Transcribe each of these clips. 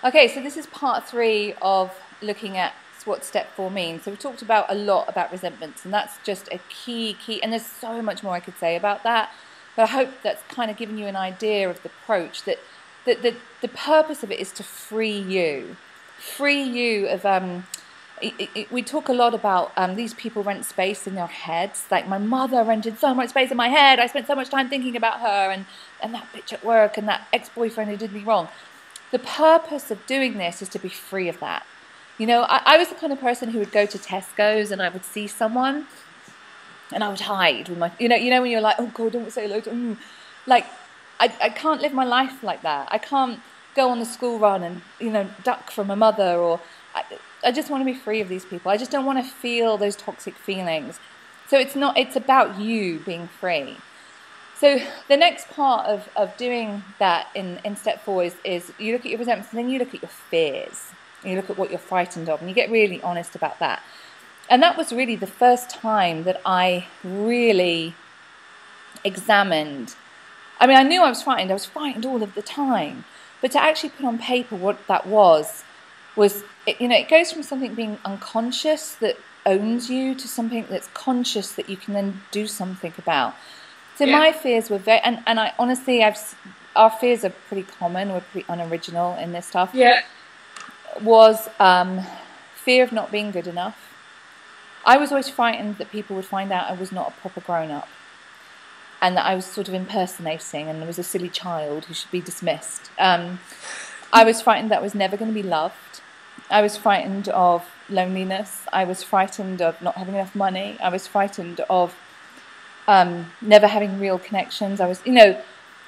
Okay, so this is part 3 of looking at what step 4 means. So we've talked about a lot about resentments, and that's just a key, and there's so much more I could say about that, but I hope that's kind of given you an idea of the approach, that the purpose of it is to free you of, we talk a lot about these people rent space in their heads. Like, my mother rented so much space in my head, I spent so much time thinking about her, and that bitch at work, and that ex-boyfriend who did me wrong. The purpose of doing this is to be free of that. You know, I was the kind of person who would go to Tesco's and I would see someone and I would hide with my, you know when you're like, oh God, don't say hello to them. Like, I can't live my life like that. I can't go on the school run and, you know, duck from a mother, or I just want to be free of these people. I just don't want to feel those toxic feelings. So it's about you being free. So the next part of doing that in step 4 is you look at your resentments, and then you look at your fears. And you look at what you're frightened of, and you get really honest about that. And that was really the first time that I really examined. I mean, I knew I was frightened all of the time. But to actually put on paper what that was, you know, it goes from something being unconscious that owns you to something that's conscious that you can then do something about. So my fears were very, and I honestly, our fears are pretty common. We're pretty unoriginal in this stuff. Yeah. Was fear of not being good enough. I was always frightened that people would find out I was not a proper grown-up, and that I was sort of impersonating, and I was a silly child who should be dismissed. I was frightened that I was never going to be loved. I was frightened of loneliness. I was frightened of not having enough money. I was frightened of never having real connections. I was, you know,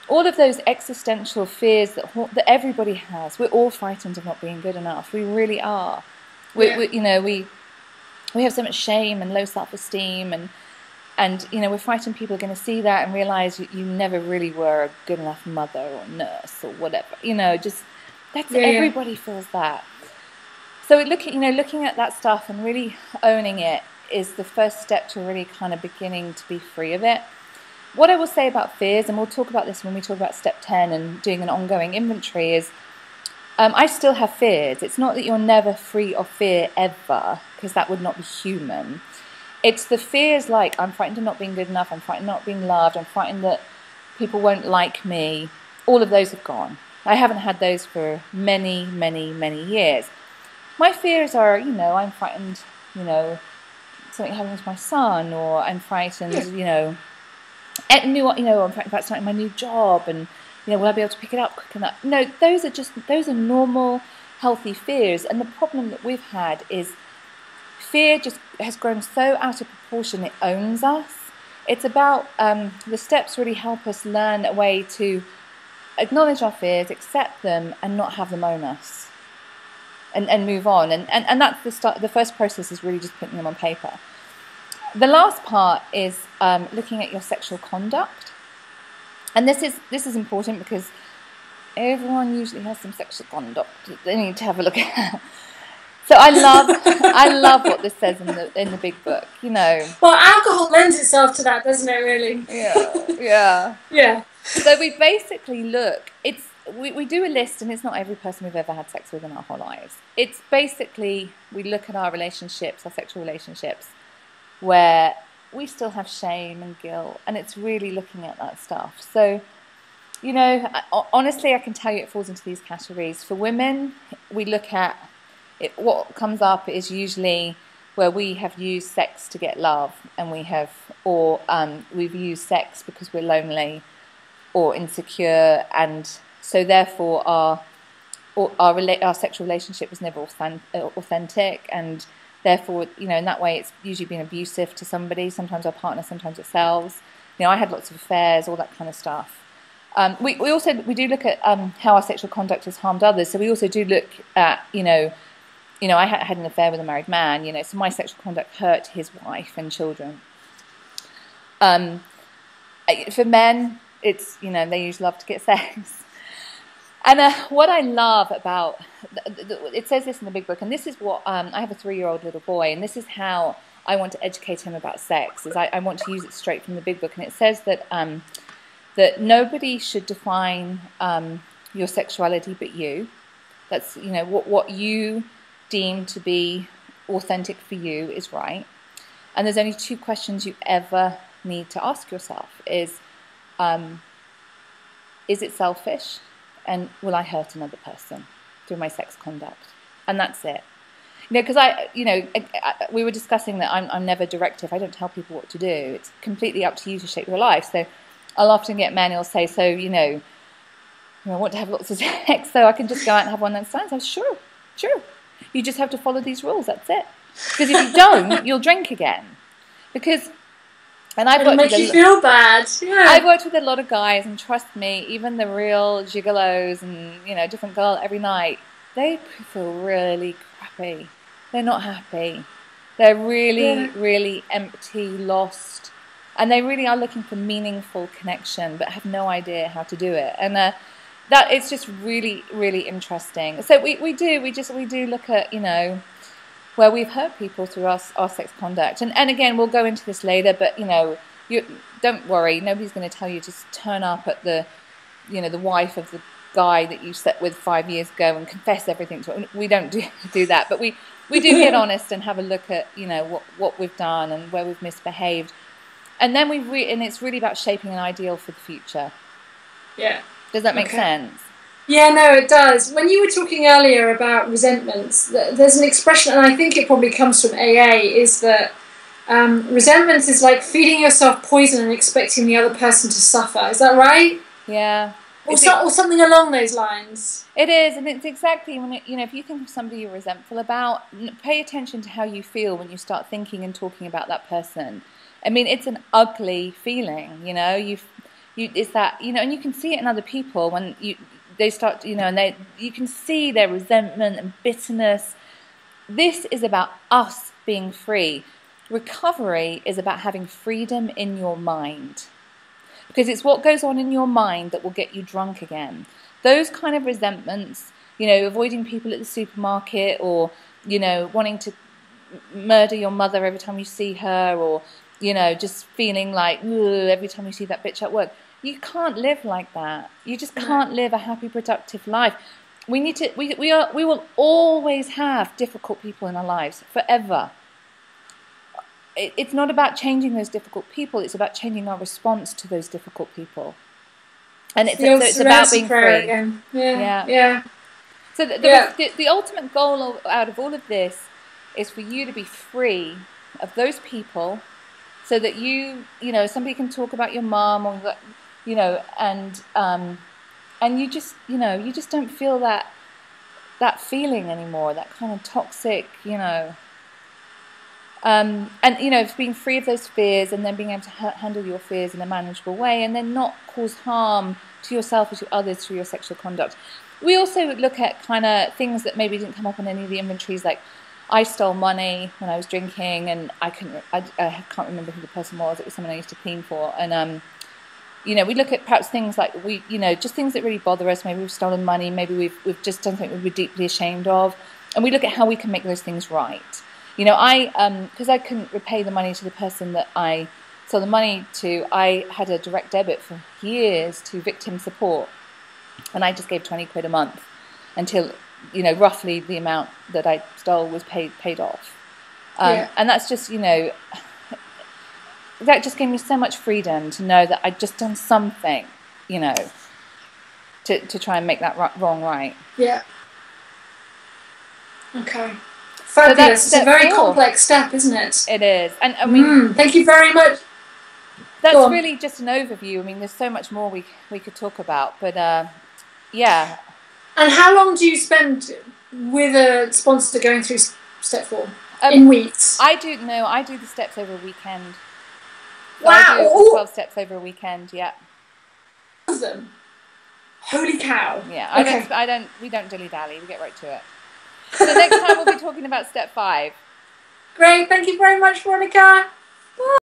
all of those existential fears that everybody has. We're all frightened of not being good enough. We really are. You know, we have so much shame and low self-esteem, and you know, we're frightened people are going to see that and realize you never really were a good enough mother or nurse or whatever. You know, just everybody feels that. So looking at that stuff and really owning it is the first step to really kind of beginning to be free of it. What I will say about fears, and we'll talk about this when we talk about step 10 and doing an ongoing inventory, is I still have fears. It's not that you're never free of fear ever, because that would not be human. It's the fears like, I'm frightened of not being good enough, I'm frightened of not being loved, I'm frightened that people won't like me. All of those have gone. I haven't had those for many, many, many years. My fears are, you know, I'm frightened, you know, something happening to my son, or I'm frightened, you know, I'm frightened about starting my new job, and, you know, will I be able to pick it up quick enough? No, those are normal, healthy fears. And the problem that we've had is fear just has grown so out of proportion, it owns us. It's about, the steps really help us learn a way to acknowledge our fears, accept them, and not have them own us. And move on, and that's the start. The first process is really just putting them on paper. The last part is looking at your sexual conduct, and this is important because everyone usually has some sexual conduct that they need to have a look at. So I love what this says in the big book. You know, well, alcohol lends itself to that, doesn't it? Really? Yeah. So we basically look. We do a list, and it's not every person we've ever had sex with in our whole lives. It's basically, we look at our relationships, our sexual relationships, where we still have shame and guilt, and it's really looking at that stuff. So, you know, honestly, I can tell you it falls into these categories. For women, we look at it, what comes up is usually where we have used sex to get love, and we've used sex because we're lonely or insecure, and so therefore our sexual relationship was never authentic, and therefore, you know, in that way it's usually been abusive to somebody, sometimes our partner, sometimes ourselves. You know, I had lots of affairs, all that kind of stuff. We do look at how our sexual conduct has harmed others. So we also do look at, you know, I had an affair with a married man, you know, so my sexual conduct hurt his wife and children. For men, it's, you know, they usually love to get sex. And what I love about, it says this in the big book, and this is what, I have a 3-year-old little boy, and this is how I want to educate him about sex, is I want to use it straight from the big book. And it says that that nobody should define your sexuality but you. That's, you know, what you deem to be authentic for you is right. And there's only two questions you ever need to ask yourself is it selfish? And will I hurt another person through my sex conduct? And that's it. You know, because we were discussing that I'm never directive. I don't tell people what to do. It's completely up to you to shape your life. So I'll often get men who'll say, so, I want to have lots of sex, so I can just go out and have one night stands. I'm sure. You just have to follow these rules. That's it. Because if you don't, you'll drink again. And it'll make you feel bad. Yeah. I've worked with a lot of guys, and trust me, even the real gigolos and different girl every night, they feel really crappy. They're not happy. They're really, really empty, lost, and they really are looking for meaningful connection, but have no idea how to do it. And that it's just really, really interesting. So we do look at where we've hurt people through our sex conduct. And again, we'll go into this later, but you don't worry, nobody's going to tell you to just turn up at the wife of the guy that you slept with 5 years ago and confess everything to him. We don't do that, but we do get honest and have a look at what we've done and where we've misbehaved. And then and it's really about shaping an ideal for the future. Yeah. Does that make sense? Yeah, no, it does. When you were talking earlier about resentments, there's an expression, and I think it probably comes from AA, is that resentment is like feeding yourself poison and expecting the other person to suffer. Is that right? Yeah. Or something along those lines. It is, and it's exactly when if you think of somebody you're resentful about, pay attention to how you feel when you start thinking and talking about that person. I mean, it's an ugly feeling, it's that, and you can see it in other people when they start, and you can see their resentment and bitterness. This is about us being free. Recovery is about having freedom in your mind, because it's what goes on in your mind that will get you drunk again. Those kind of resentments, avoiding people at the supermarket, or wanting to murder your mother every time you see her, or just feeling like every time you see that bitch at work. You can't live like that. You just can't live a happy, productive life. We need to. We will always have difficult people in our lives forever. It's not about changing those difficult people. It's about changing our response to those difficult people. And it's about being free. Again. Yeah. So the ultimate goal out of all of this is for you to be free of those people, so that somebody can talk about your mom, or and you just don't feel that feeling anymore, that kind of toxic, and being free of those fears, and then being able to handle your fears in a manageable way, and then not cause harm to yourself or to others through your sexual conduct. We also look at kind of things that maybe didn't come up on any of the inventories, like I stole money when I was drinking, and I can't remember who the person was. It was someone I used to clean for, and we look at perhaps things like just things that really bother us. Maybe we've stolen money. Maybe we've just done something we're deeply ashamed of, and we look at how we can make those things right. Because I couldn't repay the money to the person that I stole the money to, I had a direct debit for years to victim support, and I just gave 20 quid a month until roughly the amount that I stole was paid off. And that's just that just gave me so much freedom to know that I'd just done something, to try and make that wrong right. Yeah. Okay. Fabulous. So it's a very complex step, isn't it? It is. And I mean, thank you very much. That's really just an overview. I mean, there's so much more we could talk about, but yeah. And how long do you spend with a sponsor going through step 4? In weeks? I do the steps over a weekend. So wow. I do 12 steps over a weekend, yeah. Awesome. Holy cow. Yeah, we don't dilly-dally, we get right to it. So next time we'll be talking about step 5. Great, thank you very much, Veronica.